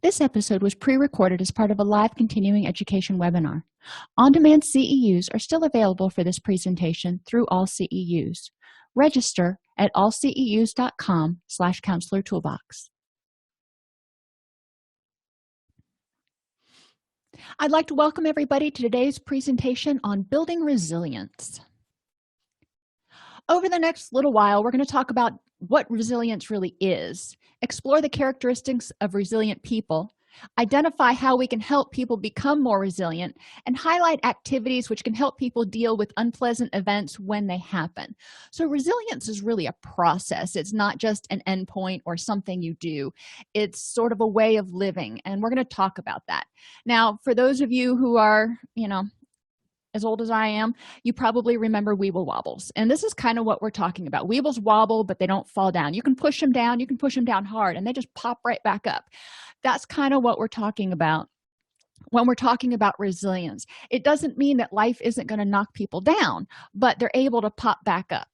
This episode was pre-recorded as part of a live continuing education webinar. On-demand CEUs are still available for this presentation through all CEUs. Register at allceus.com/counselor toolbox. I'd like to welcome everybody to today's presentation on building resilience. Over the next little while, we're going to talk about what resilience really is, explore the characteristics of resilient people, identify how we can help people become more resilient, and highlight activities which can help people deal with unpleasant events when they happen. So resilience is really a process. It's not just an endpoint or something you do. It's sort of a way of living, and we're going to talk about that. Now, for those of you who are, as old as I am, you probably remember Weeble Wobbles. And this is kind of what we're talking about. Weebles wobble, but they don't fall down. You can push them down. You can push them down hard, and they just pop right back up. That's kind of what we're talking about when we're talking about resilience. It doesn't mean that life isn't going to knock people down, but they're able to pop back up.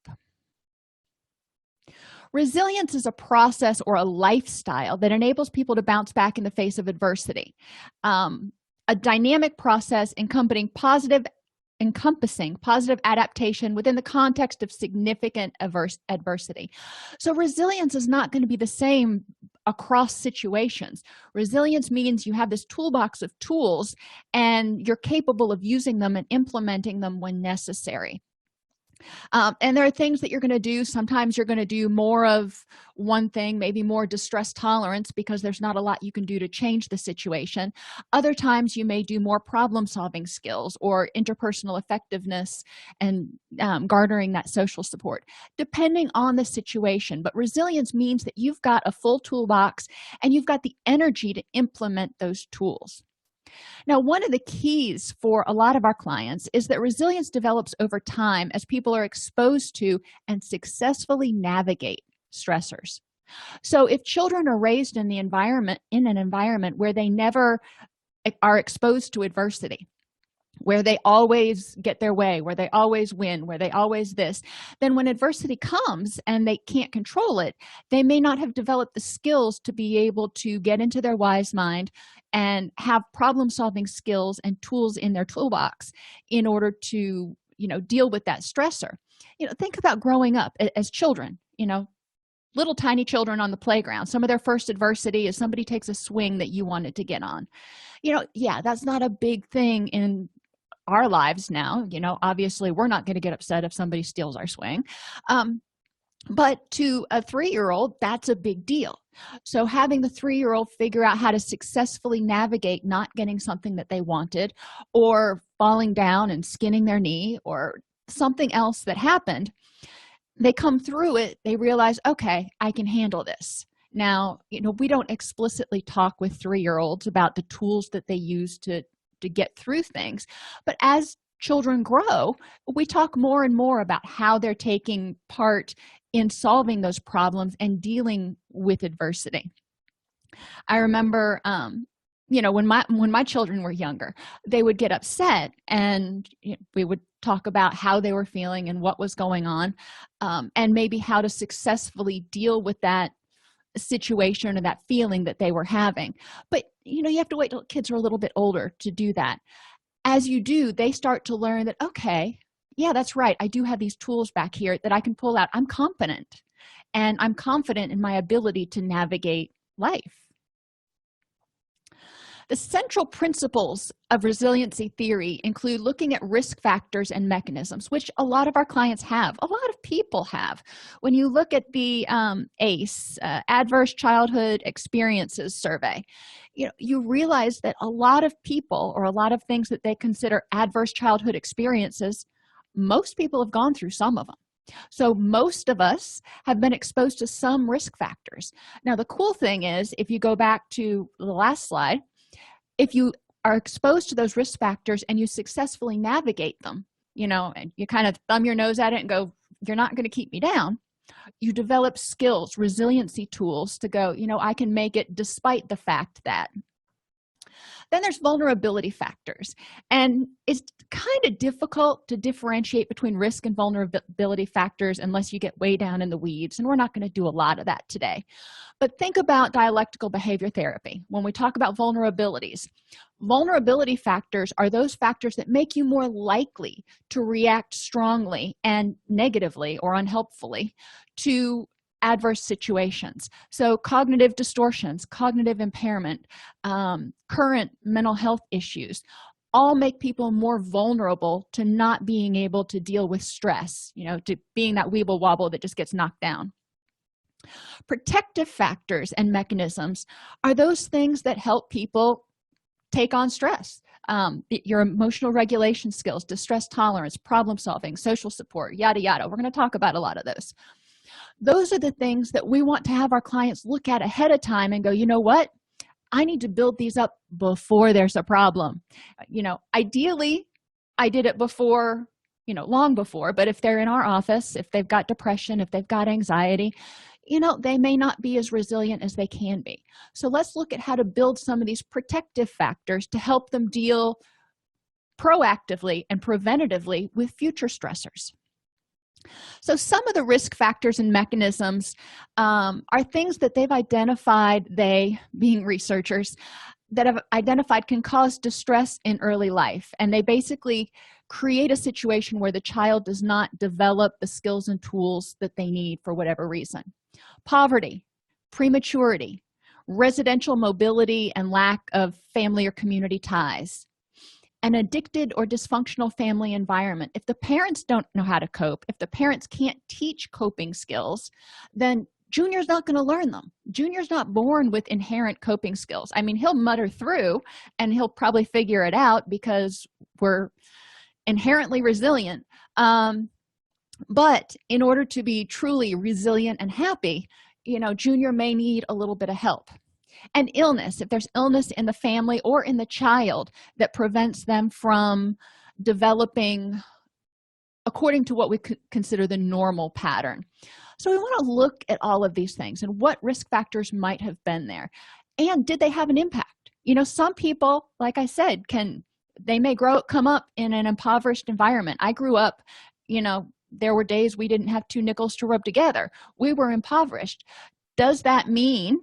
Resilience is a process or a lifestyle that enables people to bounce back in the face of adversity. A dynamic process encompassing positive adaptation within the context of significant adversity. So resilience is not going to be the same across situations. Resilience means you have this toolbox of tools and you're capable of using them and implementing them when necessary. And there are things that you're going to do. Sometimes you're going to do more of one thing, maybe more distress tolerance, because there's not a lot you can do to change the situation. Other times you may do more problem-solving skills or interpersonal effectiveness and garnering that social support, depending on the situation. But resilience means that you've got a full toolbox and you've got the energy to implement those tools. Now, one of the keys for a lot of our clients is that resilience develops over time as people are exposed to and successfully navigate stressors. So if children are raised in an environment where they never are exposed to adversity, where they always get their way, where they always win, where they always this, then when adversity comes and they can't control it, they may not have developed the skills to be able to get into their wise mind and have problem-solving skills and tools in their toolbox in order to, deal with that stressor. Think about growing up as children, little tiny children on the playground. Some of their first adversity is somebody takes a swing that you wanted to get on. That's not a big thing in our lives now. Obviously we're not going to get upset if somebody steals our swing, but to a 3-year-old, that's a big deal. So having the 3-year-old figure out how to successfully navigate not getting something that they wanted, or falling down and skinning their knee, or something else that happened, they come through it, they realize, okay, I can handle this. Now, we don't explicitly talk with 3-year-olds about the tools that they use to get through things, but as children grow, we talk more and more about how they're taking part in solving those problems and dealing with adversity. I remember when my children were younger, they would get upset, and we would talk about how they were feeling and what was going on, and maybe how to successfully deal with that situation or that feeling that they were having. But you have to wait till kids are a little bit older to do that. As you do, they start to learn that, okay, yeah, that's right, I do have these tools back here that I can pull out. I'm confident, and I'm confident in my ability to navigate life. The central principles of resiliency theory include looking at risk factors and mechanisms, which a lot of our clients have, a lot of people have. When you look at the ACE, Adverse Childhood Experiences Survey, you realize that a lot of people, or a lot of things that they consider adverse childhood experiences, most people have gone through some of them. So most of us have been exposed to some risk factors. Now, the cool thing is, if you go back to the last slide, if you are exposed to those risk factors and you successfully navigate them, and you kind of thumb your nose at it and go, you're not going to keep me down, you develop skills, resiliency tools to go, I can make it despite the fact that. Then there's vulnerability factors, and it's kind of difficult to differentiate between risk and vulnerability factors unless you get way down in the weeds, and we're not going to do a lot of that today. But think about dialectical behavior therapy. When we talk about vulnerabilities, vulnerability factors are those factors that make you more likely to react strongly and negatively or unhelpfully to adverse situations. So cognitive distortions, cognitive impairment, current mental health issues all make people more vulnerable to not being able to deal with stress, to being that weeble wobble that just gets knocked down. Protective factors and mechanisms are those things that help people take on stress. Your emotional regulation skills, distress tolerance, problem solving, social support, yada yada. We're going to talk about a lot of those. Those are the things that we want to have our clients look at ahead of time and go, you know what, I need to build these up before there's a problem. Ideally I did it before, long before, but if they're in our office, if they've got depression, if they've got anxiety, they may not be as resilient as they can be. So let's look at how to build some of these protective factors to help them deal proactively and preventatively with future stressors. So some of the risk factors and mechanisms are things that they've identified, they being researchers, that have identified can cause distress in early life. And they basically create a situation where the child does not develop the skills and tools that they need for whatever reason. Poverty, prematurity, residential mobility and lack of family or community ties, an addicted or dysfunctional family environment. If the parents don't know how to cope, if the parents can't teach coping skills, then Junior's not going to learn them. Junior's not born with inherent coping skills. I mean, he'll mutter through and he'll probably figure it out because we're inherently resilient. But in order to be truly resilient and happy, Junior may need a little bit of help. And illness, if there's illness in the family or in the child that prevents them from developing according to what we could consider the normal pattern. So we want to look at all of these things and what risk factors might have been there. And did they have an impact? Some people, like I said, they may come up in an impoverished environment. I grew up, there were days we didn't have 2 nickels to rub together. We were impoverished. Does that mean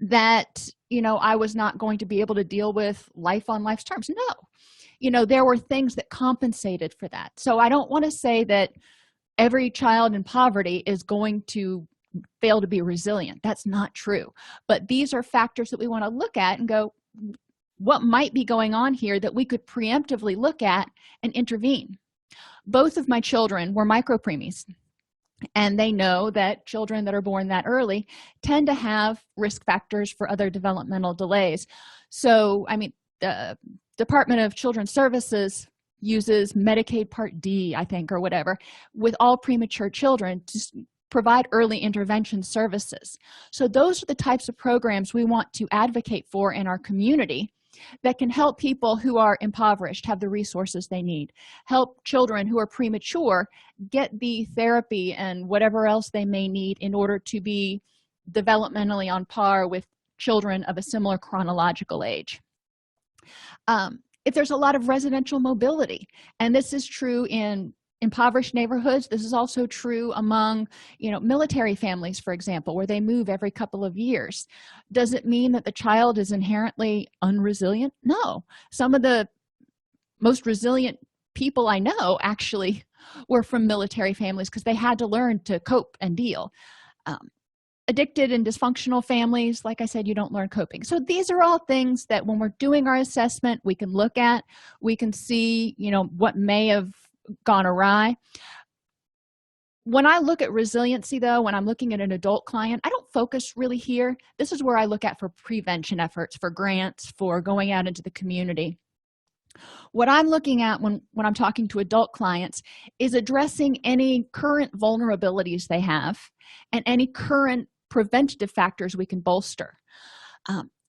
that I was not going to be able to deal with life on life's terms? No. There were things that compensated for that. So I don't want to say that every child in poverty is going to fail to be resilient. That's not true. But these are factors that we want to look at and go, what might be going on here that we could preemptively look at and intervene? Both of my children were micropreemies. And they know that children that are born that early tend to have risk factors for other developmental delays. So, the Department of Children's Services uses Medicaid Part D, I think, or whatever, with all premature children to provide early intervention services. So those are the types of programs we want to advocate for in our community that can help people who are impoverished have the resources they need, help children who are premature get the therapy and whatever else they may need in order to be developmentally on par with children of a similar chronological age. If there's a lot of residential mobility, and this is true in impoverished neighborhoods, this is also true among military families, for example, where they move every couple of years. Does it mean that the child is inherently unresilient? No. Some of the most resilient people I know actually were from military families because they had to learn to cope and deal. Addicted and dysfunctional families, like I said, you don't learn coping. So these are all things that when we're doing our assessment, we can look at, we can see what may have gone awry. When I look at resiliency, though, when I'm looking at an adult client, I don't focus really here. This is where I look at for prevention efforts, for grants, for going out into the community. What I'm looking at when I'm talking to adult clients is addressing any current vulnerabilities they have and any current preventative factors we can bolster.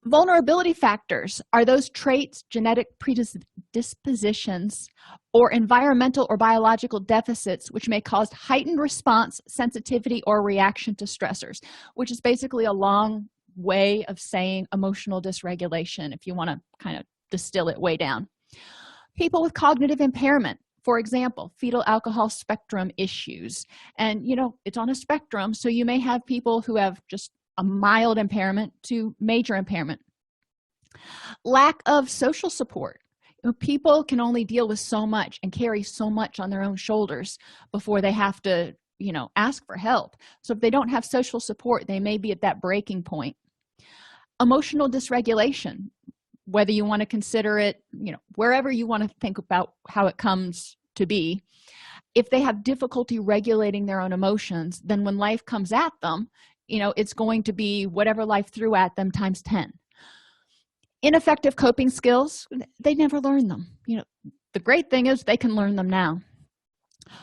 Vulnerability factors are those traits, genetic predispositions, or environmental or biological deficits which may cause heightened response, sensitivity, or reaction to stressors, which is basically a long way of saying emotional dysregulation if you want to kind of distill it way down. People with cognitive impairment, for example, fetal alcohol spectrum issues. And it's on a spectrum, so you may have people who have just a mild impairment to major impairment. Lack of social support. People can only deal with so much and carry so much on their own shoulders before they have to ask for help. So if they don't have social support, they may be at that breaking point. Emotional dysregulation, whether you want to consider it wherever you want to think about how it comes to be, if they have difficulty regulating their own emotions, then when life comes at them, it's going to be whatever life threw at them times 10. Ineffective coping skills, they never learn them. The great thing is they can learn them now.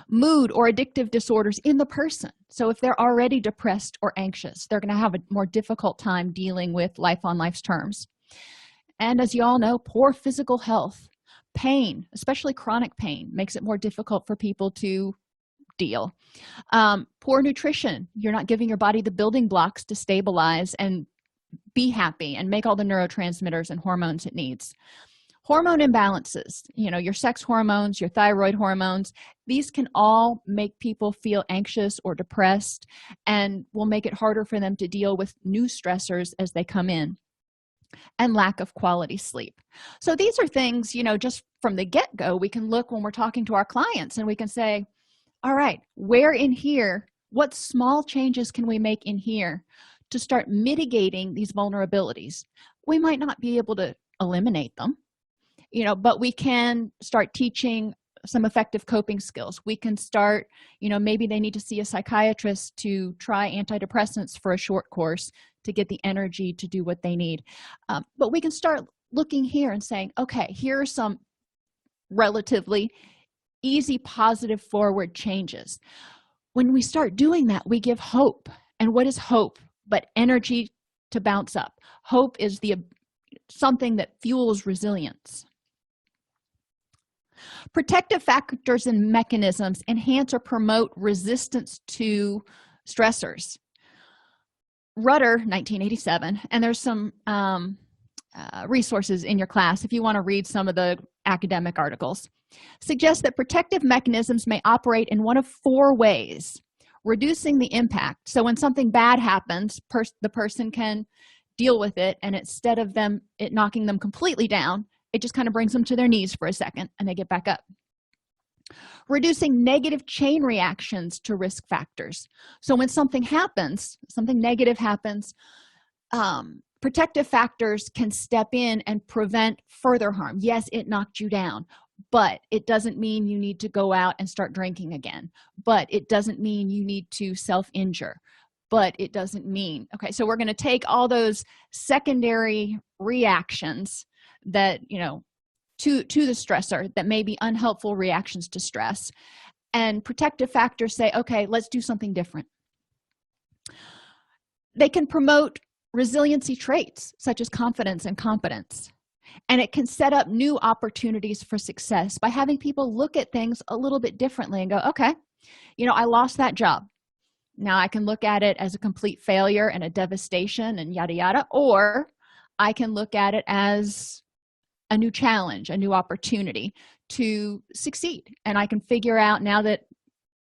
Mood or addictive disorders in the person. So if they're already depressed or anxious, they're going to have a more difficult time dealing with life on life's terms. And as you all know, poor physical health, pain, especially chronic pain, makes it more difficult for people to deal. Poor nutrition, you're not giving your body the building blocks to stabilize and be happy and make all the neurotransmitters and hormones it needs. Hormone imbalances, your sex hormones, your thyroid hormones, these can all make people feel anxious or depressed and will make it harder for them to deal with new stressors as they come in. And lack of quality sleep. So these are things, just from the get-go, we can look when we're talking to our clients and we can say, all right, where in here, what small changes can we make in here to start mitigating these vulnerabilities? We might not be able to eliminate them, but we can start teaching some effective coping skills. We can start, maybe they need to see a psychiatrist to try antidepressants for a short course to get the energy to do what they need. But we can start looking here and saying, okay, here are some relatively easy, positive, forward changes. When we start doing that, we give hope. And what is hope but energy to bounce up? Hope is something that fuels resilience. Protective factors and mechanisms enhance or promote resistance to stressors. Rudder, 1987, and there's some resources in your class if you want to read some of the academic articles, suggests that protective mechanisms may operate in one of 4 ways. Reducing the impact. So when something bad happens, the person can deal with it, and instead of it knocking them completely down, it just kind of brings them to their knees for a second and they get back up. Reducing negative chain reactions to risk factors. So when something negative happens, protective factors can step in and prevent further harm. Yes, it knocked you down, but it doesn't mean you need to go out and start drinking again. But it doesn't mean you need to self-injure. But it doesn't mean, okay, so we're going to take all those secondary reactions that, to the stressor that may be unhelpful reactions to stress, and protective factors say, okay, let's do something different. They can promote resiliency traits such as confidence and competence, and it can set up new opportunities for success by having people look at things a little bit differently and go, okay, I lost that job. Now I can look at it as a complete failure and a devastation and yada yada, or I can look at it as a new challenge, a new opportunity to succeed. And I can figure out, now that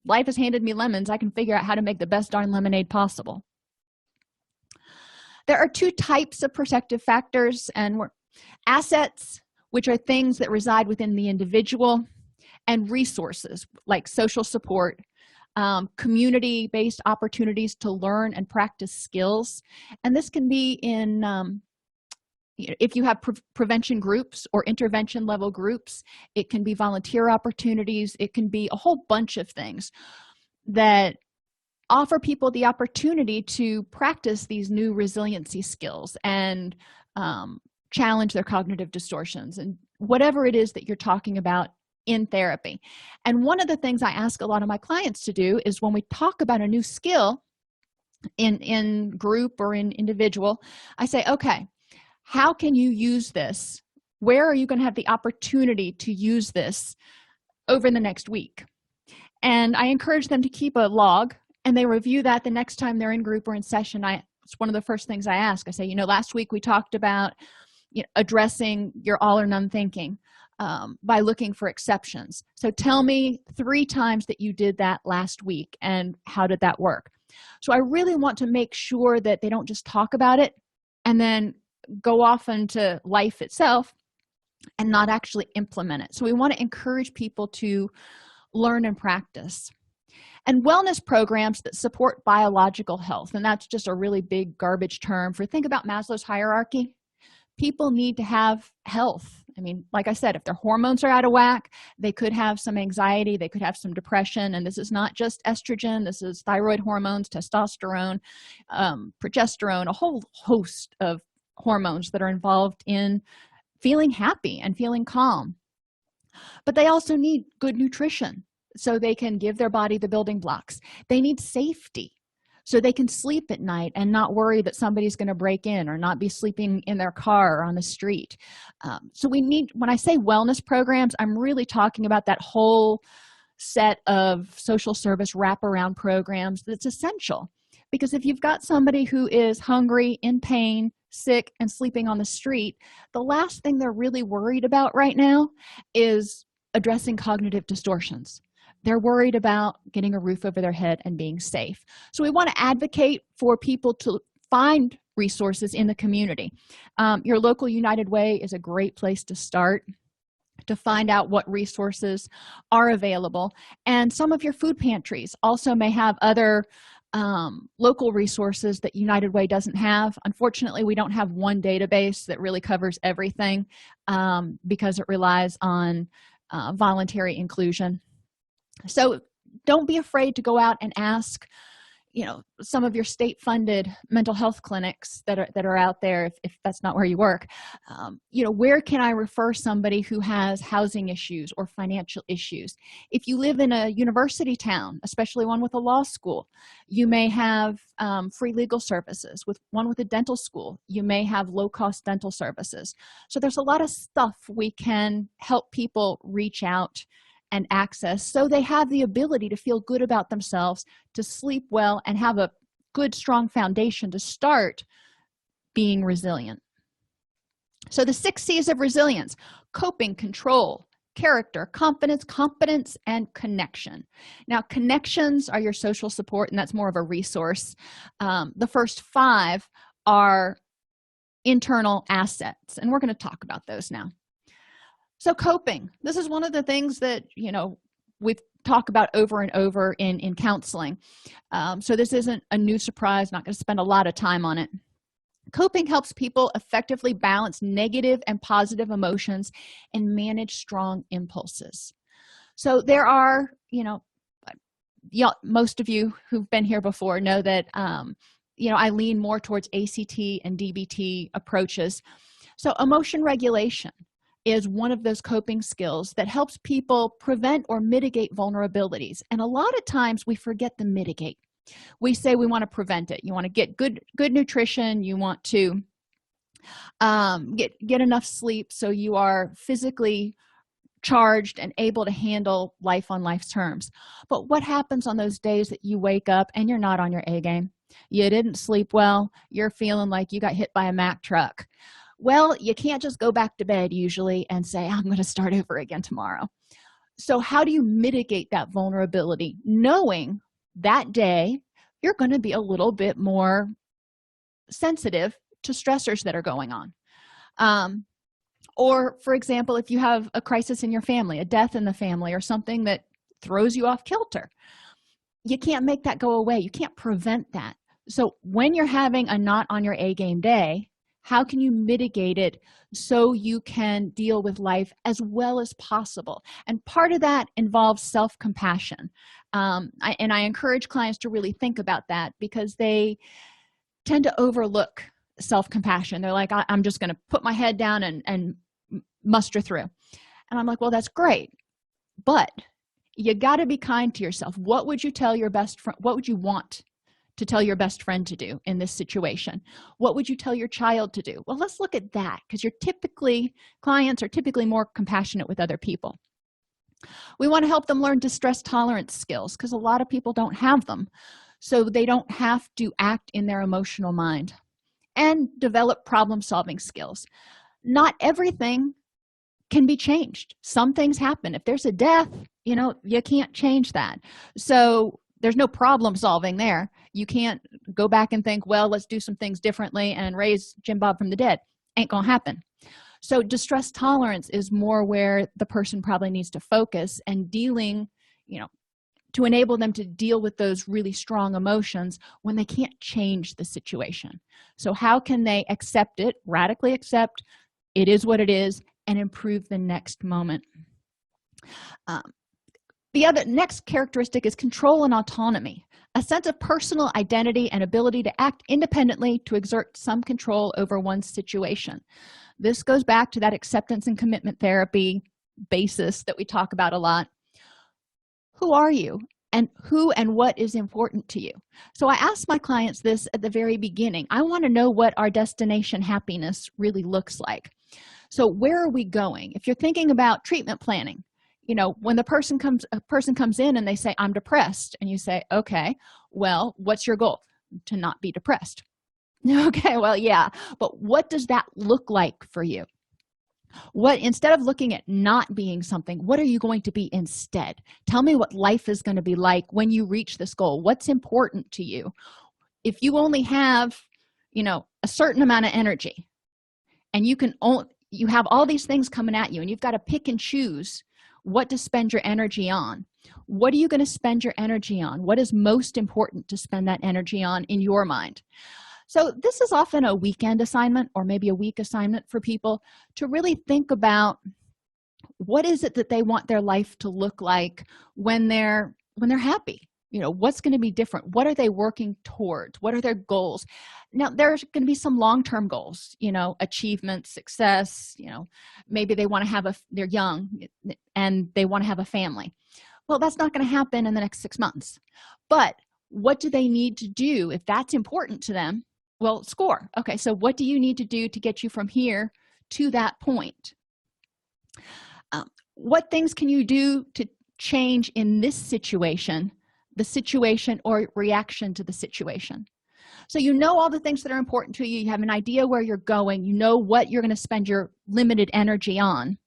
life has handed me lemons, I can figure out how to make the best darn lemonade possible. There are 2 types of protective factors, and assets, which are things that reside within the individual, and resources like social support, community-based opportunities to learn and practice skills. And this can be in if you have prevention groups or intervention level groups. It can be volunteer opportunities. It can be a whole bunch of things that offer people the opportunity to practice these new resiliency skills and challenge their cognitive distortions and whatever it is that you're talking about in therapy. And one of the things I ask a lot of my clients to do is, when we talk about a new skill in group or in individual, I say, okay, how can you use this? Where are you going to have the opportunity to use this over the next week? And I encourage them to keep a log, and they review that the next time they're in group or in session. I it's one of the first things I ask. I say, last week we talked about addressing your all or none thinking by looking for exceptions. So tell me 3 times that you did that last week, and how did that work? So I really want to make sure that they don't just talk about it and then go off into life itself and not actually implement it. So we want to encourage people to learn and practice. And wellness programs that support biological health, and that's just a really big garbage term for, think about Maslow's hierarchy. People need to have health. I mean, like I said, if their hormones are out of whack, they could have some anxiety, they could have some depression, and this is not just estrogen, this is thyroid hormones, testosterone, progesterone, a whole host of hormones that are involved in feeling happy and feeling calm. But they also need good nutrition so they can give their body the building blocks. They need safety so they can sleep at night and not worry that somebody's going to break in, or not be sleeping in their car or on the street. So we need, when I say wellness programs, I'm really talking about that whole set of social service wraparound programs that's essential. Because if you've got somebody who is hungry, in pain, sick, and sleeping on the street, the last thing they're really worried about right now is addressing cognitive distortions. They're worried about getting a roof over their head and being safe. So we want to advocate for people to find resources in the community. Your local United Way is a great place to start to find out what resources are available. And some of your food pantries also may have other local resources that United Way doesn't have. Unfortunately, we don't have one database that really covers everything because it relies on voluntary inclusion. So don't be afraid to go out and ask some of your state-funded mental health clinics that are out there, if that's not where you work. Where can I refer somebody who has housing issues or financial issues? If you live in a university town, especially one with a law school, you may have free legal services. With one with a dental school, you may have low-cost dental services. So there's a lot of stuff we can help people reach out and access, so they have the ability to feel good about themselves, to sleep well, and have a good, strong foundation to start being resilient. So the 6 C's of resilience: coping, control, character, confidence, competence, and connection. Now, connections are your social support, and that's more of a resource. The first 5 are internal assets, and we're going to talk about those now. So coping, this is one of the things that we talk about over and over in counseling. So this isn't a new surprise, not going to spend a lot of time on it. Coping helps people effectively balance negative and positive emotions and manage strong impulses. So there are, most of you who've been here before know that I lean more towards ACT and DBT approaches. So emotion regulation is one of those coping skills that helps people prevent or mitigate vulnerabilities. And a lot of times we forget to mitigate. We say we want to prevent it. You want to get good nutrition. You want to get enough sleep so you are physically charged and able to handle life on life's terms. But what happens on those days that you wake up and you're not on your A game? You didn't sleep well. You're feeling like you got hit by a Mack truck. Well, you can't just go back to bed usually and say, I'm going to start over again tomorrow. So how do you mitigate that vulnerability, knowing that day you're going to be a little bit more sensitive to stressors that are going on? Or, for example, if you have a crisis in your family, a death in the family, or something that throws you off kilter, you can't make that go away. You can't prevent that. So when you're having a not on your A game day, how can you mitigate it so you can deal with life as well as possible? And part of that involves self-compassion. I encourage clients to really think about that, because they tend to overlook self-compassion. They're like, I'm just going to put my head down and muster through. And I'm like, well, that's great, but you got to be kind to yourself. What would you tell your best friend? What would you want to tell your best friend to do in this situation? What would you tell your child to do? Well, let's look at that, because clients are typically more compassionate with other people. We want to help them learn distress tolerance skills, because a lot of people don't have them. so they don't have to act in their emotional mind, and develop problem-solving skills. Not everything can be changed. Some things happen. If there's a death, you can't change that. So there's no problem solving there. You can't go back and think, well, let's do some things differently and raise Jim Bob from the dead. Ain't gonna happen. So distress tolerance is more where the person probably needs to focus, and dealing, to enable them to deal with those really strong emotions when they can't change the situation. So how can they accept it, radically accept it is what it is, and improve the next moment? The other next characteristic is control and autonomy, a sense of personal identity and ability to act independently to exert some control over one's situation. This goes back to that acceptance and commitment therapy basis that we talk about a lot. Who are you, and who and what is important to you? So I ask my clients this at the very beginning. I want to know what our destination happiness really looks like. So where are we going? If you're thinking about treatment planning, when a person comes in and they say, I'm depressed, and you say, okay, well, what's your goal? To not be depressed. Okay, well, yeah, but what does that look like for you? Instead of looking at not being something, what are you going to be instead? Tell me what life is going to be like when you reach this goal. What's important to you? If you only have, a certain amount of energy, and you have all these things coming at you, and you've got to pick and choose what to spend your energy on. What are you going to spend your energy on? What is most important to spend that energy on in your mind? So this is often a weekend assignment, or maybe a week assignment for people to really think about what is it that they want their life to look like when they're happy. What's going to be different? What are they working towards? What are their goals? Now, there's going to be some long-term goals, achievement, success. Maybe they want to they're young and they want to have a family. Well, that's not going to happen in the next 6 months. But what do they need to do if that's important to them? Well, score. Okay, so what do you need to do to get you from here to that point? What things can you do to change in this situation, the situation or reaction to the situation? So all the things that are important to you. You have an idea where you're going. You know what you're going to spend your limited energy on.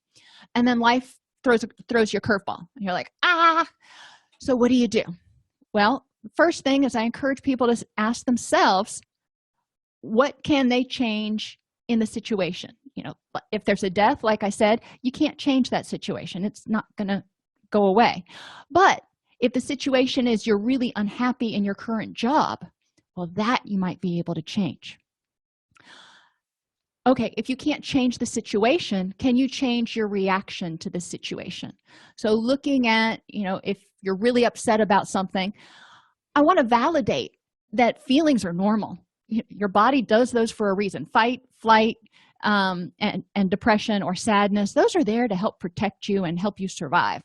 And then life throws your curveball. And you're like, So what do you do? Well, first thing is I encourage people to ask themselves, what can they change in the situation? If there's a death, like I said, you can't change that situation. It's not going to go away. But if the situation is you're really unhappy in your current job, well, that you might be able to change. Okay, if you can't change the situation, can you change your reaction to the situation? So looking at, if you're really upset about something, I want to validate that feelings are normal. Your body does those for a reason. Fight, flight, and depression or sadness, those are there to help protect you and help you survive.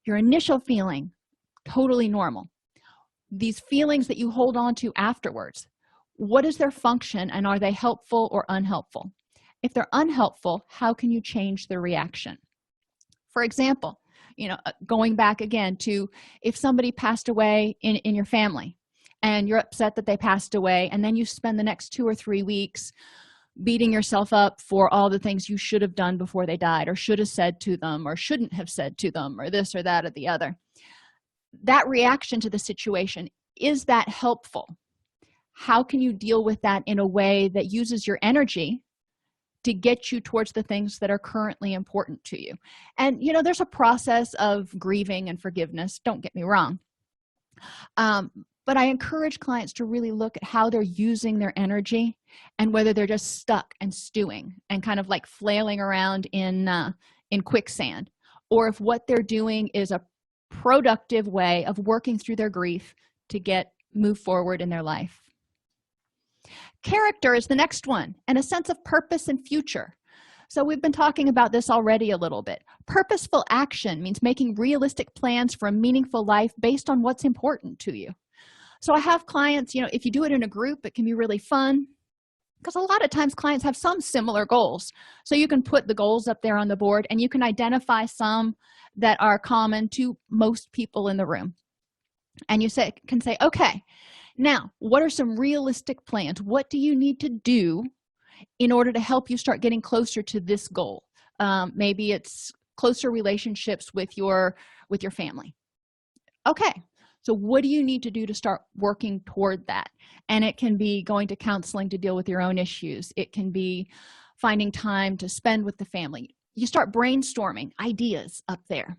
Your initial feeling, totally normal. These feelings that you hold on to afterwards, what is their function, and are they helpful or unhelpful? If they're unhelpful, how can you change the reaction? For example, going back again to if somebody passed away in your family and you're upset that they passed away, and then you spend the next 2 or 3 weeks beating yourself up for all the things you should have done before they died, or should have said to them, or shouldn't have said to them, or this or that or the other. That reaction to the situation, is that helpful? How can you deal with that in a way that uses your energy to get you towards the things that are currently important to you? And there's a process of grieving and forgiveness, don't get me wrong, but I encourage clients to really look at how they're using their energy, and whether they're just stuck and stewing and kind of like flailing around in quicksand, or if what they're doing is a productive way of working through their grief to move forward in their life. Character is the next one, and a sense of purpose and future. So we've been talking about this already a little bit. Purposeful action means making realistic plans for a meaningful life based on what's important to you. So I have clients, if you do it in a group, it can be really fun, because a lot of times clients have some similar goals. So you can put the goals up there on the board, and you can identify some that are common to most people in the room. And you can say, okay, now what are some realistic plans? What do you need to do in order to help you start getting closer to this goal? Maybe it's closer relationships with your family. Okay, so what do you need to do to start working toward that? And it can be going to counseling to deal with your own issues. It can be finding time to spend with the family. You start brainstorming ideas up there.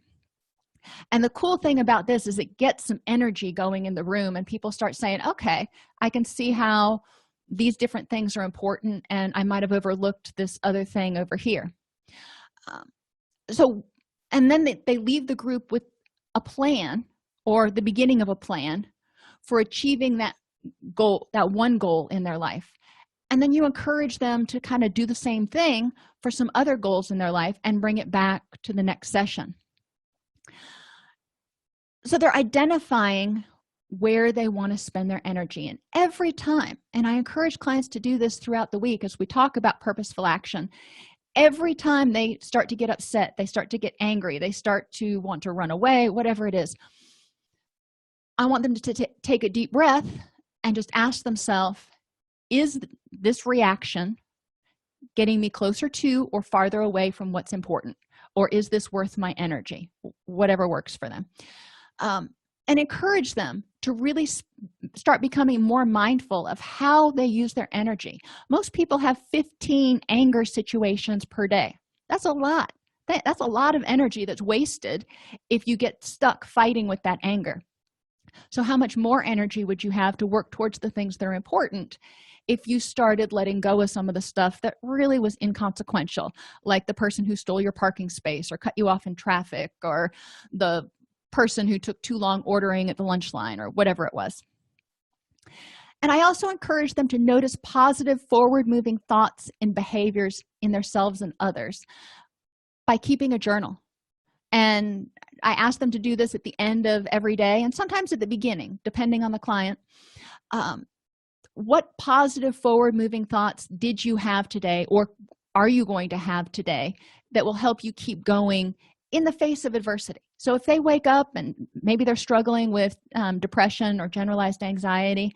And the cool thing about this is it gets some energy going in the room, and people start saying, okay, I can see how these different things are important, and I might have overlooked this other thing over here. And then they leave the group with a plan, or the beginning of a plan for achieving that goal, that one goal in their life. And then you encourage them to kind of do the same thing for some other goals in their life and bring it back to the next session. So they're identifying where they want to spend their energy. And every time, and I encourage clients to do this throughout the week as we talk about purposeful action, every time they start to get upset, they start to get angry, they start to want to run away, whatever it is, I want them to take a deep breath and just ask themselves, is this reaction getting me closer to or farther away from what's important? Or is this worth my energy? Whatever works for them. And encourage them to really start becoming more mindful of how they use their energy. Most people have 15 anger situations per day. That's a lot. That's a lot of energy that's wasted if you get stuck fighting with that anger. So how much more energy would you have to work towards the things that are important if you started letting go of some of the stuff that really was inconsequential, like the person who stole your parking space or cut you off in traffic, or the person who took too long ordering at the lunch line, or whatever it was. And I also encourage them to notice positive forward-moving thoughts and behaviors in themselves and others by keeping a journal. And I ask them to do this at the end of every day, and sometimes at the beginning, depending on the client. What positive forward-moving thoughts did you have today, or are you going to have today, that will help you keep going in the face of adversity? So if they wake up and maybe they're struggling with depression or generalized anxiety,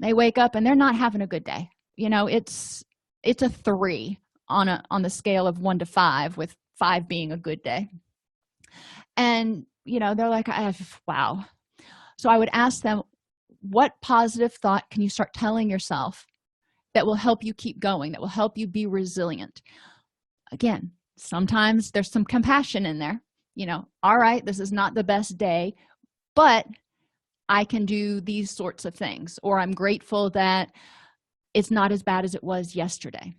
they wake up and they're not having a good day. You know, it's a 3 on the scale of 1 to 5, with 5 being a good day. And you know, they're like, wow. So I would ask them, what positive thought can you start telling yourself that will help you keep going, that will help you be resilient? Again, sometimes there's some compassion in there. You know, all right, this is not the best day, but I can do these sorts of things, or I'm grateful that it's not as bad as it was yesterday.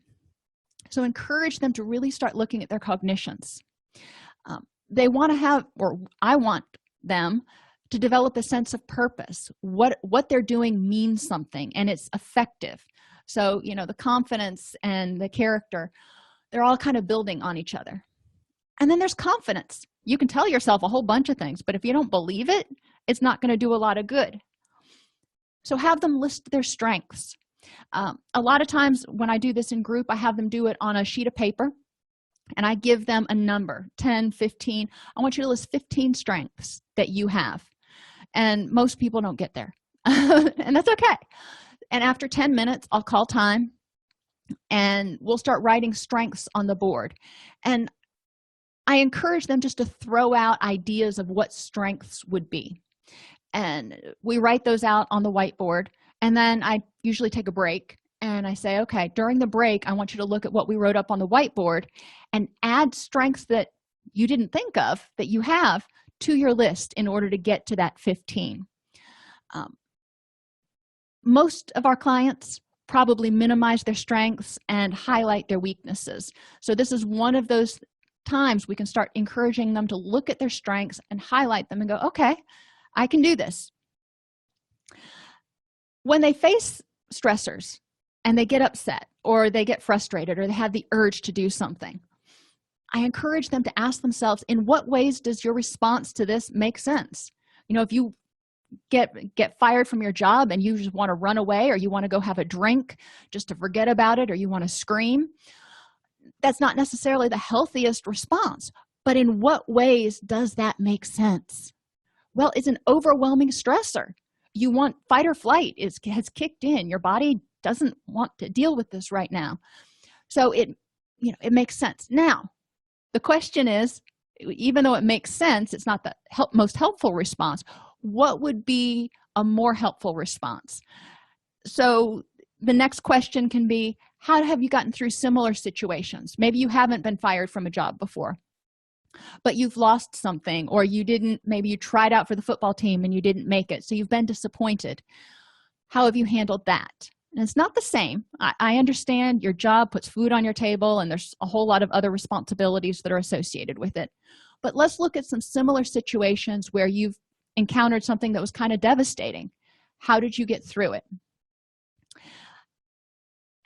So encourage them to really start looking at their cognitions. They want to have, or I want them to develop a sense of purpose. What they're doing means something, and it's effective. So, you know, the confidence and the character, they're all kind of building on each other. And then there's confidence. You can tell yourself a whole bunch of things, but if you don't believe it, it's not going to do a lot of good. So have them list their strengths. A lot of times when I do this in group, I have them do it on a sheet of paper, and I give them a number, 10, 15. I want you to list 15 strengths that you have. And most people don't get there. And that's okay. And after 10 minutes, I'll call time, and we'll start writing strengths on the board. And I encourage them just to throw out ideas of what strengths would be. And we write those out on the whiteboard. And then I usually take a break, and I say, okay, during the break, I want you to look at what we wrote up on the whiteboard and add strengths that you didn't think of that you have to your list in order to get to that 15. Most of our clients probably minimize their strengths and highlight their weaknesses. So this is one of those times we can start encouraging them to look at their strengths and highlight them and go, okay, I can do this. When they face stressors and they get upset, or they get frustrated, or they have the urge to do something, I encourage them to ask themselves, in what ways does your response to this make sense? You know, if you get fired from your job and you just want to run away, or you want to go have a drink just to forget about it, or you want to scream, that's not necessarily the healthiest response. But in what ways does that make sense? Well, it's an overwhelming stressor. You want fight or flight has kicked in. Your body doesn't want to deal with this right now. So it makes sense. Now, the question is, even though it makes sense, it's not the most helpful response. What would be a more helpful response? So the next question can be, how have you gotten through similar situations? Maybe you haven't been fired from a job before, but you've lost something, or maybe you tried out for the football team and you didn't make it, so you've been disappointed. How have you handled that? And it's not the same. I understand your job puts food on your table and there's a whole lot of other responsibilities that are associated with it. But let's look at some similar situations where you've encountered something that was kind of devastating. How did you get through it?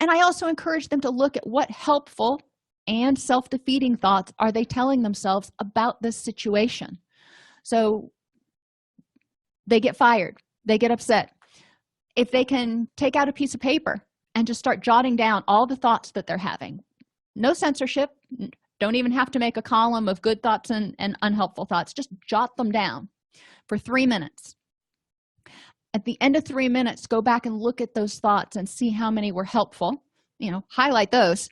And I also encourage them to look at what helpful and self-defeating thoughts are they telling themselves about this situation. So they get fired, they get upset. If they can take out a piece of paper and just start jotting down all the thoughts that they're having, no censorship, don't even have to make a column of good thoughts and unhelpful thoughts, just jot them down for 3 minutes. At the end of 3 minutes, go back and look at those thoughts and see how many were helpful, highlight those,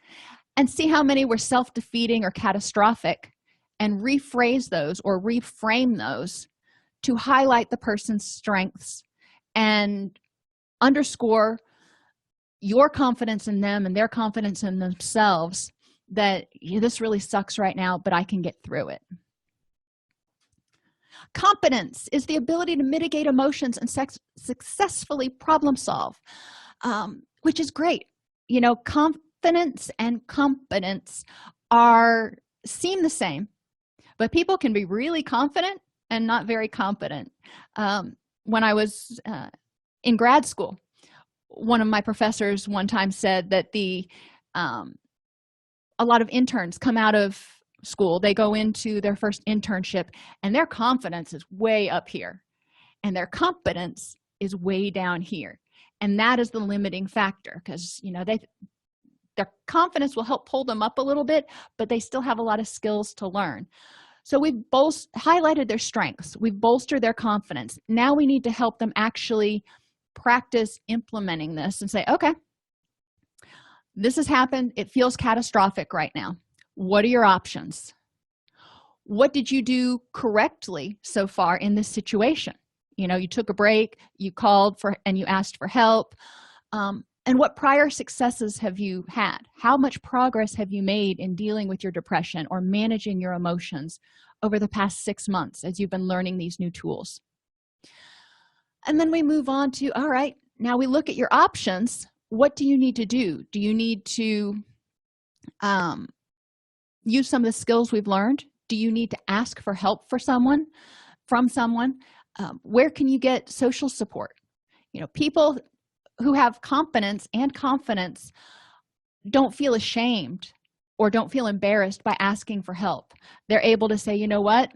and see how many were self-defeating or catastrophic, and rephrase those or reframe those to highlight the person's strengths and underscore your confidence in them and their confidence in themselves, that this really sucks right now, but I can get through it. Competence is the ability to mitigate emotions and successfully problem solve, which is great. Confidence and competence seem the same, but people can be really confident and not very competent. When I was in grad school, one of my professors one time said that a lot of interns come out of school, they go into their first internship, and their confidence is way up here and their competence is way down here. And that is the limiting factor, because their confidence will help pull them up a little bit, but they still have a lot of skills to learn. So we've both highlighted their strengths, we've bolstered their confidence. Now we need to help them actually practice implementing this and say, okay, this has happened, it feels catastrophic right now. What are your options? What did you do correctly so far in this situation? You took a break, you called for and you asked for help. And what prior successes have you had? How much progress have you made in dealing with your depression or managing your emotions over the past 6 months as you've been learning these new tools? And then we move on to, all right, now we look at your options. What do you need to do? Do you need to use some of the skills we've learned? Do you need to ask for help from someone? Where can you get social support? People who have competence and confidence don't feel ashamed or don't feel embarrassed by asking for help. They're able to say, you know what,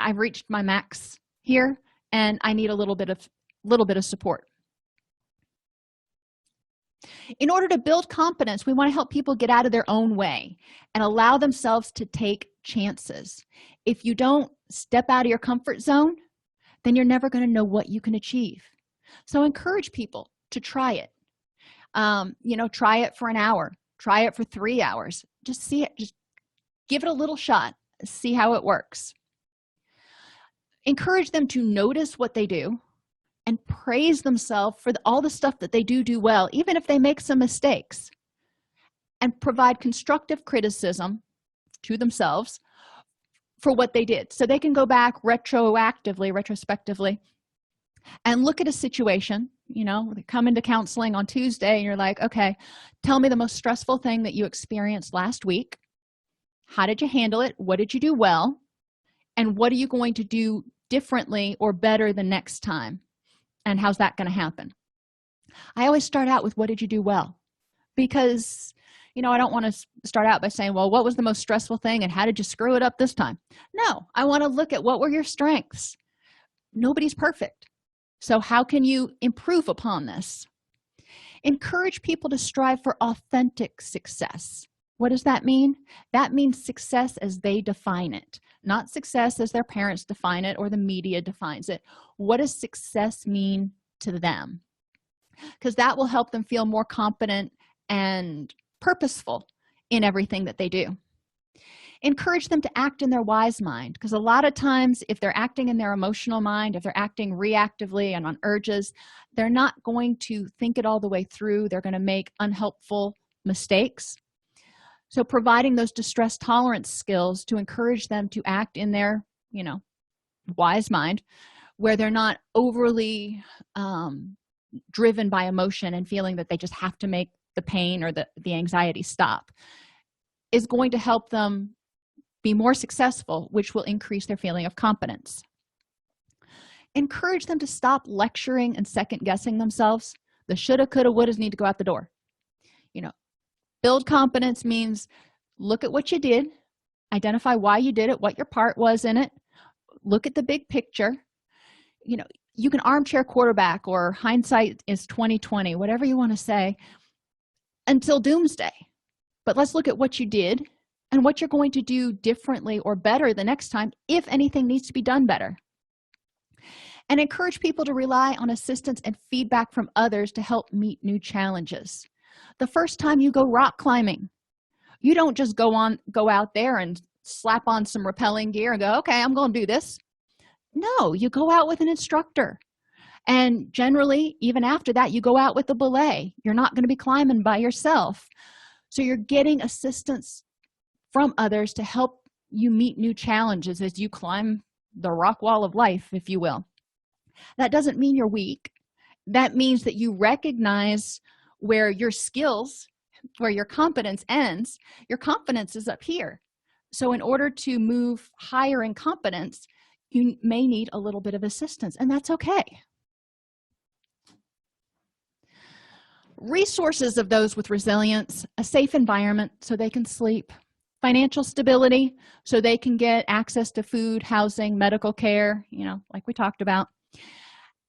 I've reached my max here and I need a little bit of support. In order to build competence, we want to help people get out of their own way and allow themselves to take chances. If you don't step out of your comfort zone, then you're never going to know what you can achieve. So encourage people to try it. Try it for an hour, try it for 3 hours. Just see it, just give it a little shot, see how it works. Encourage them to notice what they do and praise themselves for all the stuff that they do well, even if they make some mistakes, and provide constructive criticism to themselves for what they did. So they can go back retrospectively, and look at a situation. They come into counseling on Tuesday and you're like, okay, tell me the most stressful thing that you experienced last week. How did you handle it? What did you do well? And what are you going to do differently or better the next time? And how's that going to happen? I always start out with, what did you do well? Because I don't want to start out by saying, well, what was the most stressful thing and how did you screw it up this time? No, I want to look at what were your strengths. Nobody's perfect. So how can you improve upon this? Encourage people to strive for authentic success. What does that mean? That means success as they define it, not success as their parents define it or the media defines it. What does success mean to them? Because that will help them feel more competent and purposeful in everything that they do. Encourage them to act in their wise mind, because a lot of times if they're acting in their emotional mind, if they're acting reactively and on urges, they're not going to think it all the way through. They're going to make unhelpful mistakes. So providing those distress tolerance skills to encourage them to act in their wise mind, where they're not overly driven by emotion and feeling that they just have to make the pain or the anxiety stop, is going to help them be more successful, which will increase their feeling of competence. Encourage them to stop lecturing and second-guessing themselves. The shoulda, coulda, wouldas need to go out the door. Build competence means look at what you did, identify why you did it, what your part was in it, look at the big picture. You can armchair quarterback, or hindsight is 2020, whatever you want to say, until doomsday. But let's look at what you did and what you're going to do differently or better the next time, if anything needs to be done better. And encourage people to rely on assistance and feedback from others to help meet new challenges. The first time you go rock climbing, you don't just go out there and slap on some rappelling gear and go, okay, I'm going to do this. No, you go out with an instructor. And generally, even after that, you go out with a belay. You're not going to be climbing by yourself. So you're getting assistance from others to help you meet new challenges as you climb the rock wall of life, if you will. That doesn't mean you're weak. That means that you recognize where your skills, where your competence ends. Your confidence is up here. So in order to move higher in competence, you may need a little bit of assistance, and that's okay. Resources of those with resilience: a safe environment so they can sleep, financial stability so they can get access to food, housing, medical care, like we talked about,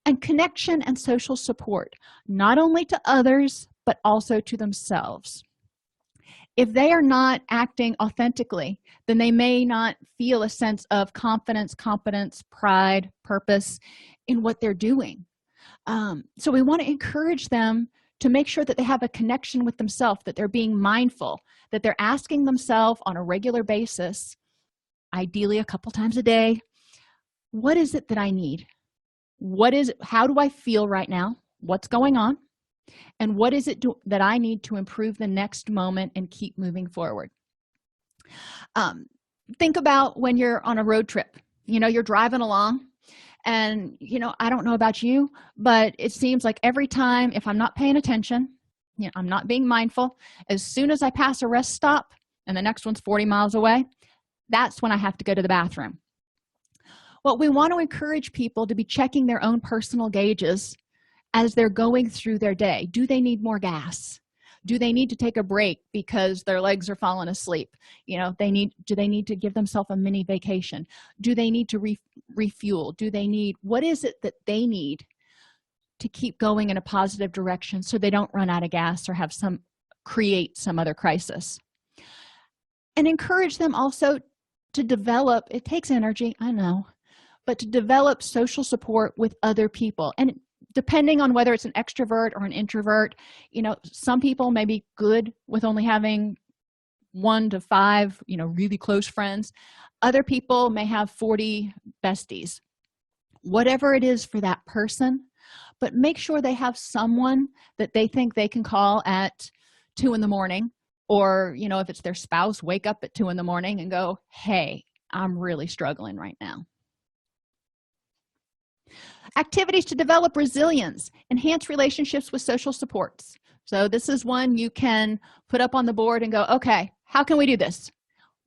and connection and social support, not only to others, but also to themselves. If they are not acting authentically, then they may not feel a sense of confidence, competence, pride, purpose in what they're doing. So we want to encourage them to make sure that they have a connection with themselves, that they're being mindful, that they're asking themselves on a regular basis, ideally a couple times a day, what is it that I need? How do I feel right now? What's going on? And what is it that I need to improve the next moment and keep moving forward? Think about when you're on a road trip. You're driving along, and I don't know about you, but it seems like every time, if I'm not paying attention, I'm not being mindful, as soon as I pass a rest stop and the next one's 40 miles away, that's when I have to go to the bathroom. Well, we want to encourage people to be checking their own personal gauges as they're going through their day. Do they need more gas? Do they need to take a break because their legs are falling asleep? Do they need to give themselves a mini vacation? Do they need to refuel? What is it that they need to keep going in a positive direction so they don't run out of gas or create some other crisis? And encourage them also to develop, it takes energy, I know, but to develop social support with other people. And depending on whether it's an extrovert or an introvert, some people may be good with only having 1 to 5, really close friends. Other people may have 40 besties. Whatever it is for that person, but make sure they have someone that they think they can call at 2 a.m, or, if it's their spouse, wake up at 2 a.m. and go, hey, I'm really struggling right now. Activities to develop resilience: enhance relationships with social supports. So this is one you can put up on the board and go, okay, how can we do this?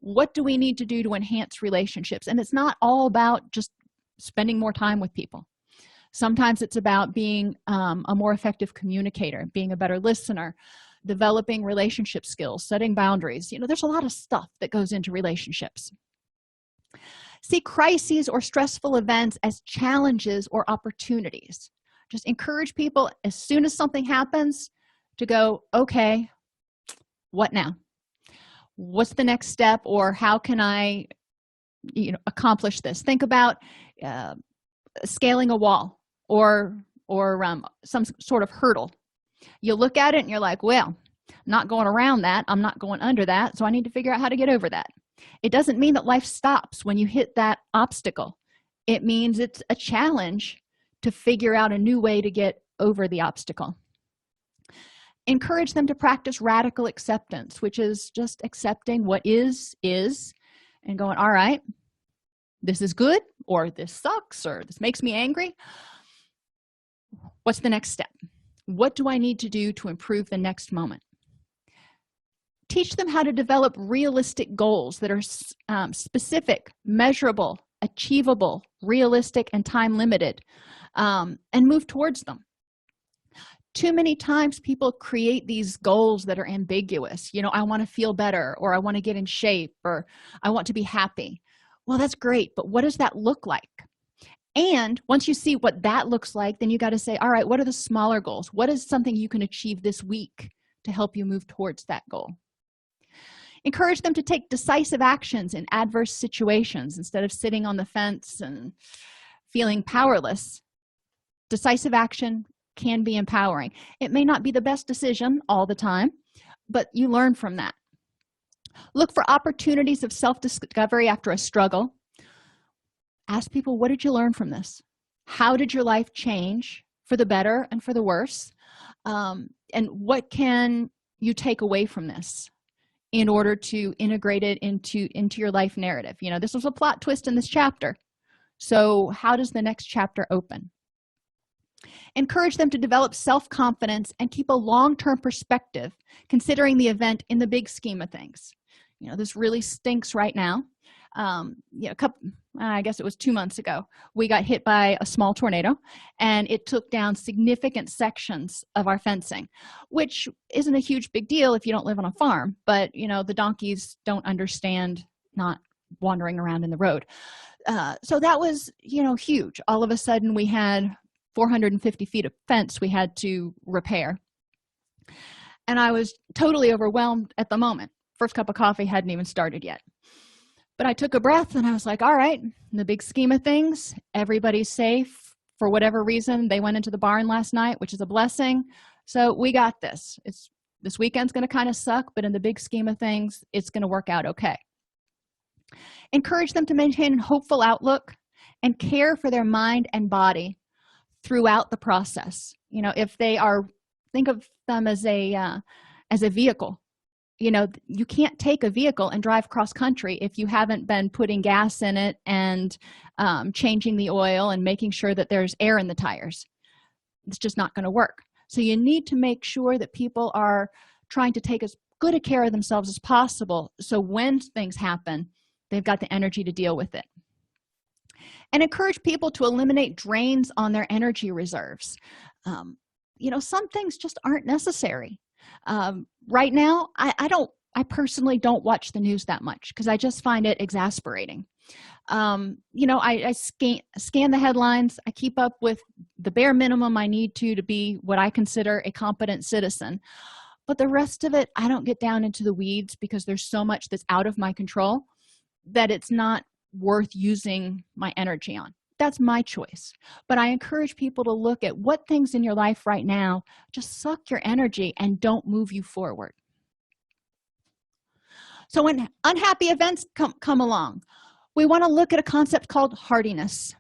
What do we need to do to enhance relationships? And it's not all about just spending more time with people. Sometimes it's about being a more effective communicator, being a better listener, developing relationship skills, setting boundaries. There's a lot of stuff that goes into relationships. See crises or stressful events as challenges or opportunities. Just encourage people, as soon as something happens, to go, okay, what now? What's the next step? Or how can I accomplish this. Think about scaling a wall or some sort of hurdle. You look at it and you're like, well, I'm not going around that, I'm not going under that, so I need to figure out how to get over that. It doesn't mean that life stops when you hit that obstacle. It means it's a challenge to figure out a new way to get over the obstacle. Encourage them to practice radical acceptance, which is just accepting what is, and going, all right, this is good, or this sucks, or this makes me angry. What's the next step? What do I need to do to improve the next moment? Teach them how to develop realistic goals that are specific, measurable, achievable, realistic, and time limited, and move towards them. Too many times people create these goals that are ambiguous. I want to feel better, or I want to get in shape, or I want to be happy. Well, that's great, but what does that look like? And once you see what that looks like, then you got to say, all right, what are the smaller goals? What is something you can achieve this week to help you move towards that goal? Encourage them to take decisive actions in adverse situations instead of sitting on the fence and feeling powerless. Decisive action can be empowering. It may not be the best decision all the time, but you learn from that. Look for opportunities of self-discovery after a struggle. Ask people, what did you learn from this? How did your life change for the better and for the worse? And what can you take away from this in order to integrate it into your life narrative? This was a plot twist in this chapter. So how does the next chapter open? Encourage them to develop self-confidence and keep a long-term perspective, considering the event in the big scheme of things. This really stinks right now. I guess it was 2 months ago, we got hit by a small tornado, and it took down significant sections of our fencing, which isn't a huge big deal if you don't live on a farm, but the donkeys don't understand not wandering around in the road. So that was huge. All of a sudden we had 450 feet of fence we had to repair, and I was totally overwhelmed at the moment. First cup of coffee hadn't even started yet, but I took a breath and I was like, all right, in the big scheme of things, everybody's safe. For whatever reason, they went into the barn last night, which is a blessing. So we got this. This weekend's going to kind of suck, but in the big scheme of things, it's going to work out okay. Encourage them to maintain a hopeful outlook and care for their mind and body throughout the process. If they are, think of them as a vehicle. You can't take a vehicle and drive cross country if you haven't been putting gas in it and changing the oil and making sure that there's air in the tires. It's just not going to work. So you need to make sure that people are trying to take as good a care of themselves as possible, so when things happen, they've got the energy to deal with it. And encourage people to eliminate drains on their energy reserves. Some things just aren't necessary. Right now, I personally don't watch the news that much because I just find it exasperating. I scan the headlines. I keep up with the bare minimum I need to be what I consider a competent citizen. But the rest of it, I don't get down into the weeds because there's so much that's out of my control that it's not worth using my energy on. That's my choice. But I encourage people to look at what things in your life right now just suck your energy and don't move you forward. So when unhappy events come along, we want to look at a concept called hardiness.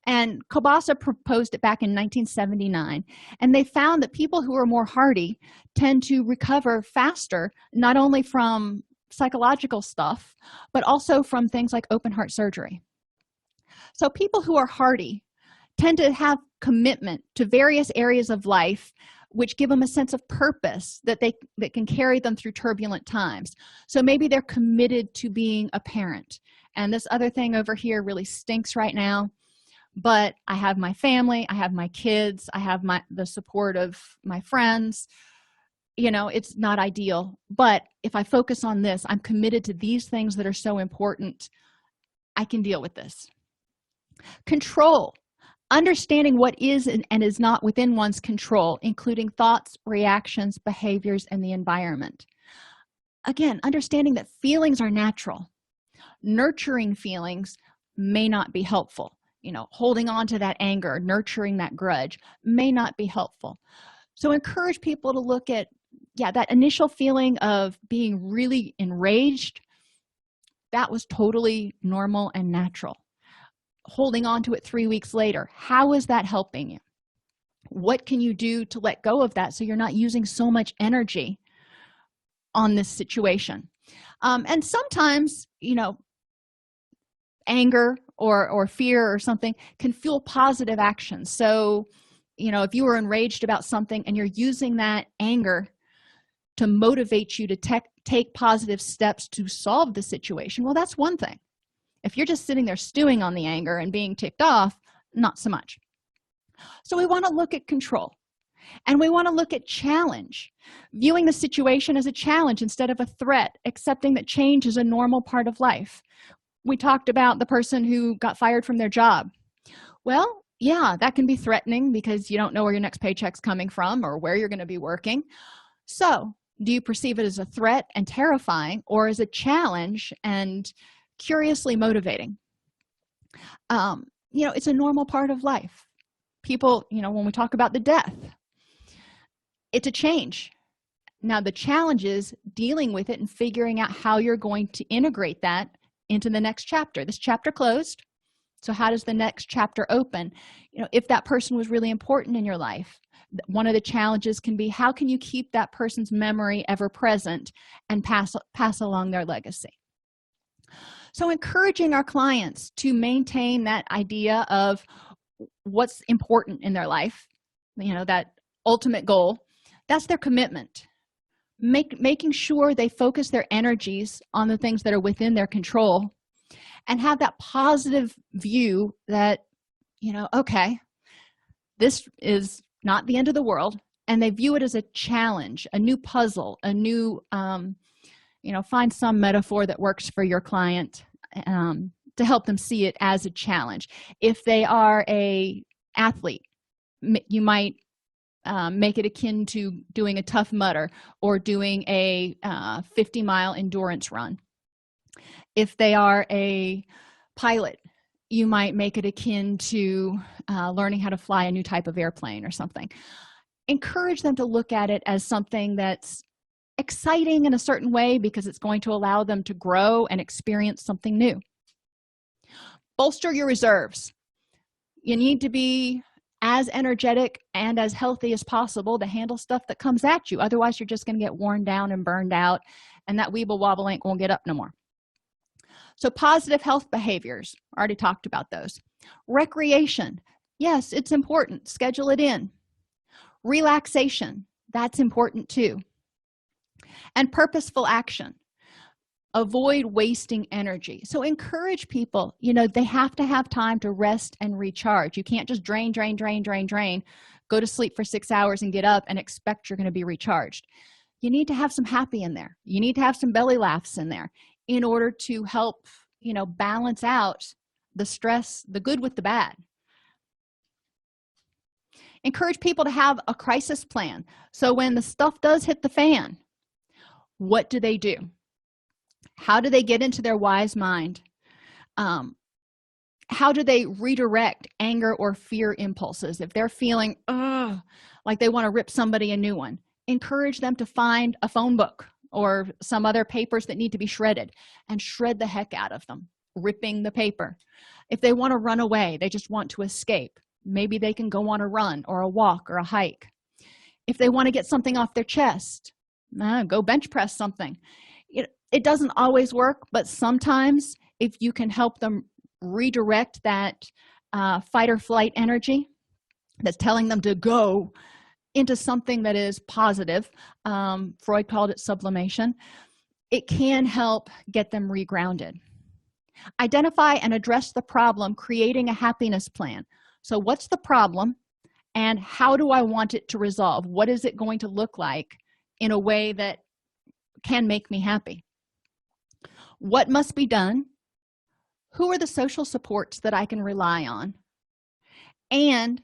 And Kobasa proposed it back in 1979. And they found that people who are more hardy tend to recover faster, not only from psychological stuff, but also from things like open heart surgery. So people who are hardy tend to have commitment to various areas of life, which give them a sense of purpose that can carry them through turbulent times. So maybe they're committed to being a parent. And this other thing over here really stinks right now, but I have my family, I have my kids, I have the support of my friends. It's not ideal, but if I focus on this, I'm committed to these things that are so important, I can deal with this. Control. Understanding what is and is not within one's control, including thoughts, reactions, behaviors, and the environment. Again, understanding that feelings are natural. Nurturing feelings may not be helpful. Holding on to that anger, nurturing that grudge may not be helpful. So encourage people to look at, that initial feeling of being really enraged, that was totally normal and natural. Holding on to it 3 weeks later, how is that helping you? What can you do to let go of that so you're not using so much energy on this situation? And sometimes, anger or fear or something can fuel positive action. So, if you were enraged about something and you're using that anger to motivate you to take positive steps to solve the situation, well, that's one thing. If you're just sitting there stewing on the anger and being ticked off, not so much. So we want to look at control, and we want to look at challenge, viewing the situation as a challenge instead of a threat, accepting that change is a normal part of life. We talked about the person who got fired from their job. Well, yeah, that can be threatening because you don't know where your next paycheck's coming from or where you're going to be working. So do you perceive it as a threat and terrifying, or as a challenge and curiously motivating? It's a normal part of life. People, when we talk about the death, it's a change. Now the challenge is dealing with it and figuring out how you're going to integrate that into the next chapter. This chapter closed, so how does the next chapter open? If that person was really important in your life, one of the challenges can be, how can you keep that person's memory ever present and pass along their legacy? So encouraging our clients to maintain that idea of what's important in their life, that ultimate goal, that's their commitment. Making sure they focus their energies on the things that are within their control, and have that positive view that, okay, this is not the end of the world, and they view it as a challenge, a new puzzle, a new, find some metaphor that works for your client to help them see it as a challenge. If they are a athlete, you might make it akin to doing a Tough Mudder or doing a 50-mile endurance run. If they are a pilot, you might make it akin to learning how to fly a new type of airplane or something. Encourage them to look at it as something that's exciting in a certain way because it's going to allow them to grow and experience something new. Bolster your reserves. You need to be as energetic and as healthy as possible to handle stuff that comes at you. Otherwise, you're just going to get worn down and burned out, and that weeble wobble ain't going to get up no more. So positive health behaviors, already talked about those. Recreation, yes, it's important. Schedule it in. Relaxation, that's important too. And purposeful action. Avoid wasting energy. So encourage people, they have to have time to rest and recharge. You can't just drain, go to sleep for 6 hours and get up and expect you're going to be recharged. You need to have some happy in there. You need to have some belly laughs in there in order to help, balance out the stress, the good with the bad. Encourage people to have a crisis plan. So when the stuff does hit the fan, what do they do? How do they get into their wise mind? How do they redirect anger or fear impulses? If they're feeling like they want to rip somebody a new one, encourage them to find a phone book or some other papers that need to be shredded and shred the heck out of them, ripping the paper. If they want to run away, they just want to escape, maybe they can go on a run or a walk or a hike. If they want to get something off their chest, go bench press something. It doesn't always work, but sometimes if you can help them redirect that fight or flight energy that's telling them to go into something that is positive, Freud called it sublimation, it can help get them regrounded. Identify and address the problem, creating a happiness plan. So what's the problem and how do I want it to resolve? What is it going to look like in a way that can make me happy? What must be done? Who are the social supports that I can rely on? And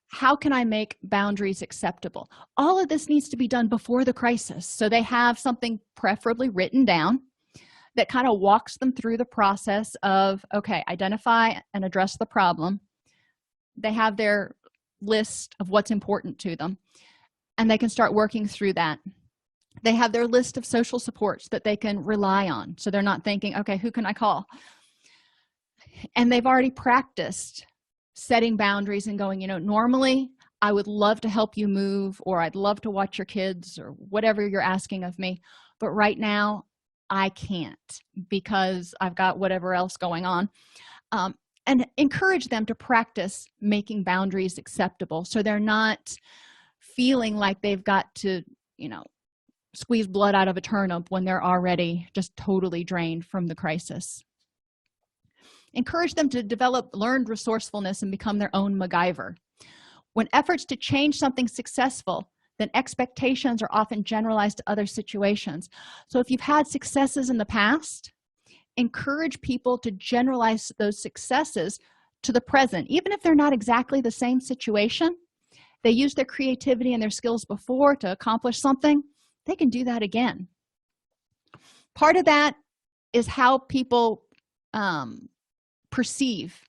how can I make boundaries acceptable? All of this needs to be done before the crisis, so they have something preferably written down that kind of walks them through the process of, okay, identify and address the problem. They have their list of what's important to them, and they can start working through that. They have their list of social supports that they can rely on, so they're not thinking, okay, who can I call? And they've already practiced setting boundaries and going, normally I would love to help you move, or I'd love to watch your kids, or whatever you're asking of me, but right now I can't because I've got whatever else going on. And encourage them to practice making boundaries acceptable, so they're not feeling like they've got to squeeze blood out of a turnip when they're already just totally drained from the crisis. Encourage them to develop learned resourcefulness and become their own MacGyver. When efforts to change something successful, then expectations are often generalized to other situations. So if you've had successes in the past, encourage people to generalize those successes to the present. Even if they're not exactly the same situation, they used their creativity and their skills before to accomplish something, they can do that again. Part of that is how people perceive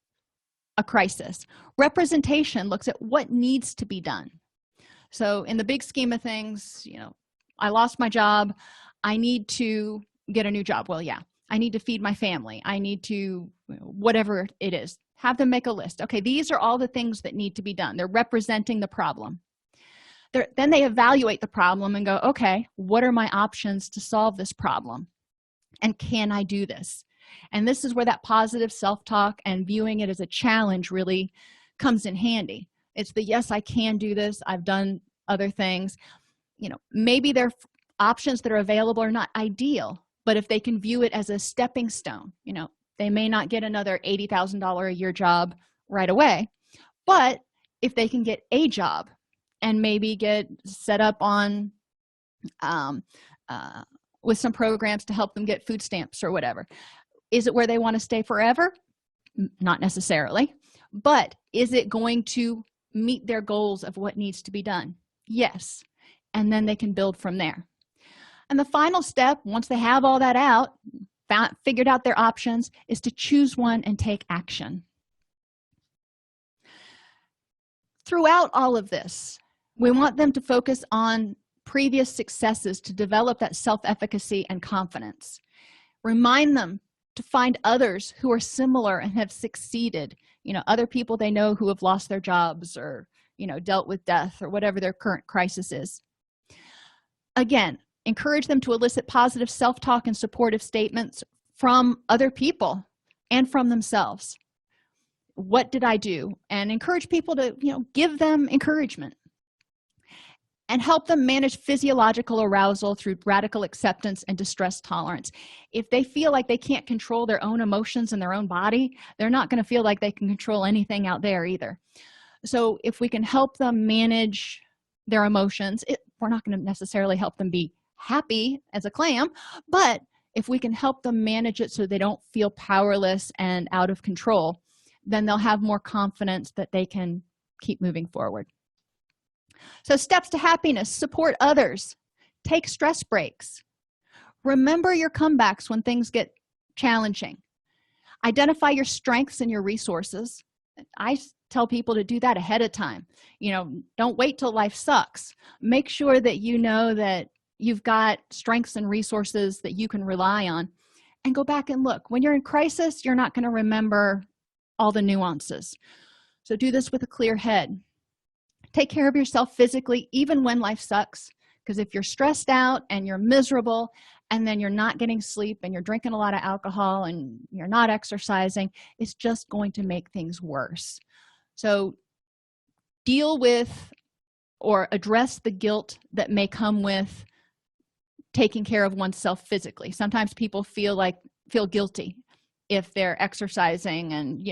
a crisis. Representation looks at what needs to be done. So in the big scheme of things, I lost my job, I need to get a new job. Well, yeah, I need to feed my family, I need to, whatever it is, have them make a list. Okay, these are all the things that need to be done. They're representing the problem. Then they evaluate the problem and go, okay, what are my options to solve this problem, and can I do this? And this is where that positive self-talk and viewing it as a challenge really comes in handy. It's the, yes, I can do this, I've done other things. Maybe their options that are available are not ideal, but if they can view it as a stepping stone, they may not get another $80,000 a year job right away, but if they can get a job and maybe get set up on with some programs to help them get food stamps or whatever. Is it where they want to stay forever? Not necessarily. But is it going to meet their goals of what needs to be done? Yes. And then they can build from there. And the final step, once they have all that out, figured out their options, is to choose one and take action. Throughout all of this, we want them to focus on previous successes to develop that self-efficacy and confidence. Remind them to find others who are similar and have succeeded, other people they know who have lost their jobs or, dealt with death or whatever their current crisis is. Again, encourage them to elicit positive self-talk and supportive statements from other people and from themselves. What did I do? And encourage people to, give them encouragement. And help them manage physiological arousal through radical acceptance and distress tolerance. If they feel like they can't control their own emotions in their own body, they're not going to feel like they can control anything out there either. So if we can help them manage their emotions, we're not going to necessarily help them be happy as a clam, but if we can help them manage it so they don't feel powerless and out of control, then they'll have more confidence that they can keep moving forward. So steps to happiness: support others, take stress breaks, remember your comebacks when things get challenging, identify your strengths and your resources. I tell people to do that ahead of time. Don't wait till life sucks. Make sure that you know that you've got strengths and resources that you can rely on, and go back and look. When you're in crisis, you're not going to remember all the nuances. So do this with a clear head. Take care of yourself physically, even when life sucks, because if you're stressed out and you're miserable and then you're not getting sleep and you're drinking a lot of alcohol and you're not exercising, it's just going to make things worse. So deal with or address the guilt that may come with taking care of oneself physically. Sometimes people feel guilty if they're exercising and,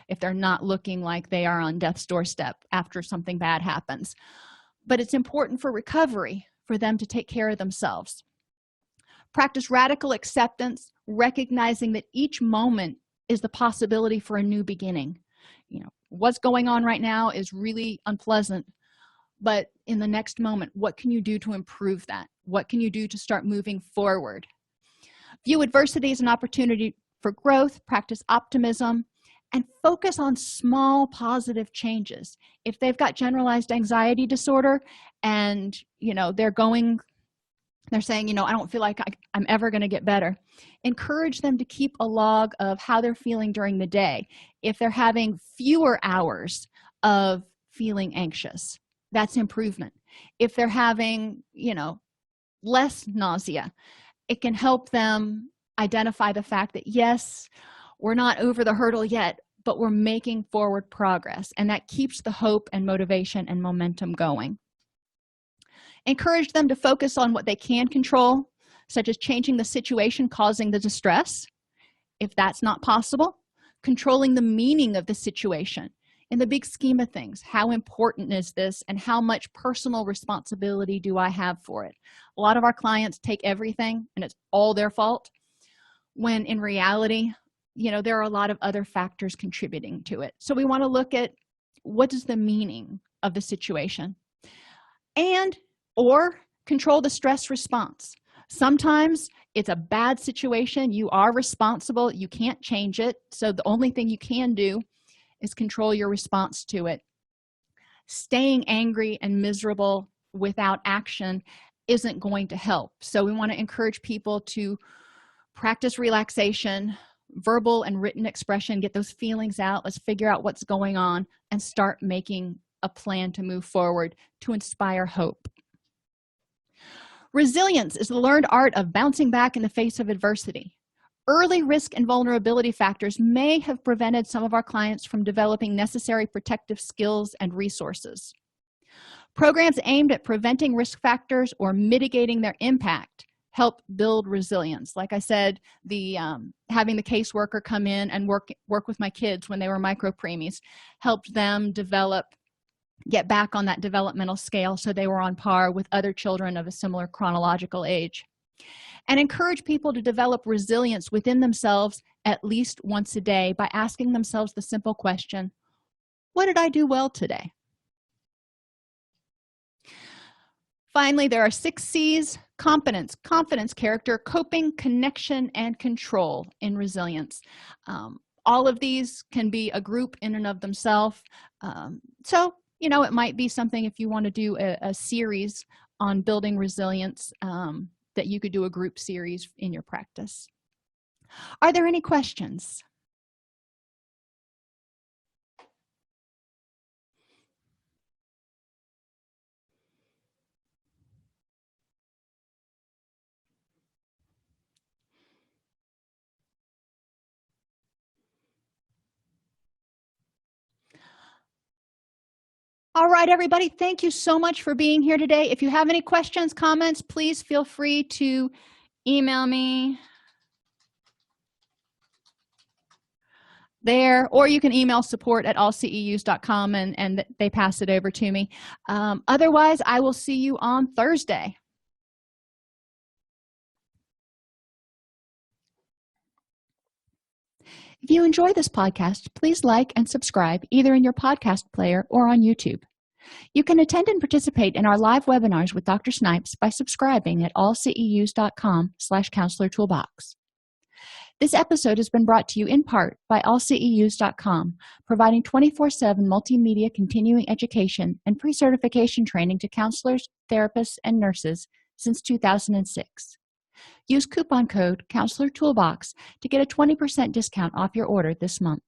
if they're not looking like they are on death's doorstep after something bad happens. But it's important for recovery for them to take care of themselves. Practice radical acceptance, recognizing that each moment is the possibility for a new beginning. What's going on right now is really unpleasant, but in the next moment, what can you do to improve that? What can you do to start moving forward? View adversity as an opportunity for growth, practice optimism, and focus on small positive changes. If they've got generalized anxiety disorder and they're saying, I don't feel like I'm ever going to get better, encourage them to keep a log of how they're feeling during the day. If they're having fewer hours of feeling anxious, that's improvement. If they're having less nausea, it can help them identify the fact that yes, we're not over the hurdle yet, but we're making forward progress, and that keeps the hope and motivation and momentum going. Encourage them to focus on what they can control, such as changing the situation causing the distress. If that's not possible, controlling the meaning of the situation. In the big scheme of things, how important is this, and how much personal responsibility do I have for it? A lot of our clients take everything and it's all their fault, when in reality, there are a lot of other factors contributing to it. So we want to look at what is the meaning of the situation, or control the stress response. Sometimes it's a bad situation. You are responsible. You can't change it. So the only thing you can do is control your response to it. Staying angry and miserable without action isn't going to help. So we want to encourage people to practice relaxation, verbal and written expression, get those feelings out. Let's figure out what's going on and start making a plan to move forward to inspire hope. Resilience is the learned art of bouncing back in the face of adversity. Early risk and vulnerability factors may have prevented some of our clients from developing necessary protective skills and resources. Programs aimed at preventing risk factors or mitigating their impact help build resilience. Like I said, having the caseworker come in and work with my kids when they were micro-preemies helped them get back on that developmental scale so they were on par with other children of a similar chronological age. And encourage people to develop resilience within themselves at least once a day by asking themselves the simple question, what did I do well today? Finally, there are 6 C's: competence, confidence, character, coping, connection, and control in resilience. All of these can be a group in and of themselves. It might be something, if you want to do a series on building resilience, that you could do a group series in your practice. Are there any questions? All right, everybody, thank you so much for being here today. If you have any questions, comments, please feel free to email me there, or you can email support@allceus.com and they pass it over to me. Otherwise, I will see you on Thursday. If you enjoy this podcast, please like and subscribe either in your podcast player or on YouTube. You can attend and participate in our live webinars with Dr. Snipes by subscribing at allceus.com/counselor toolbox. This episode has been brought to you in part by allceus.com, providing 24/7 multimedia continuing education and pre-certification training to counselors, therapists, and nurses since 2006. Use coupon code Counselor Toolbox to get a 20% discount off your order this month.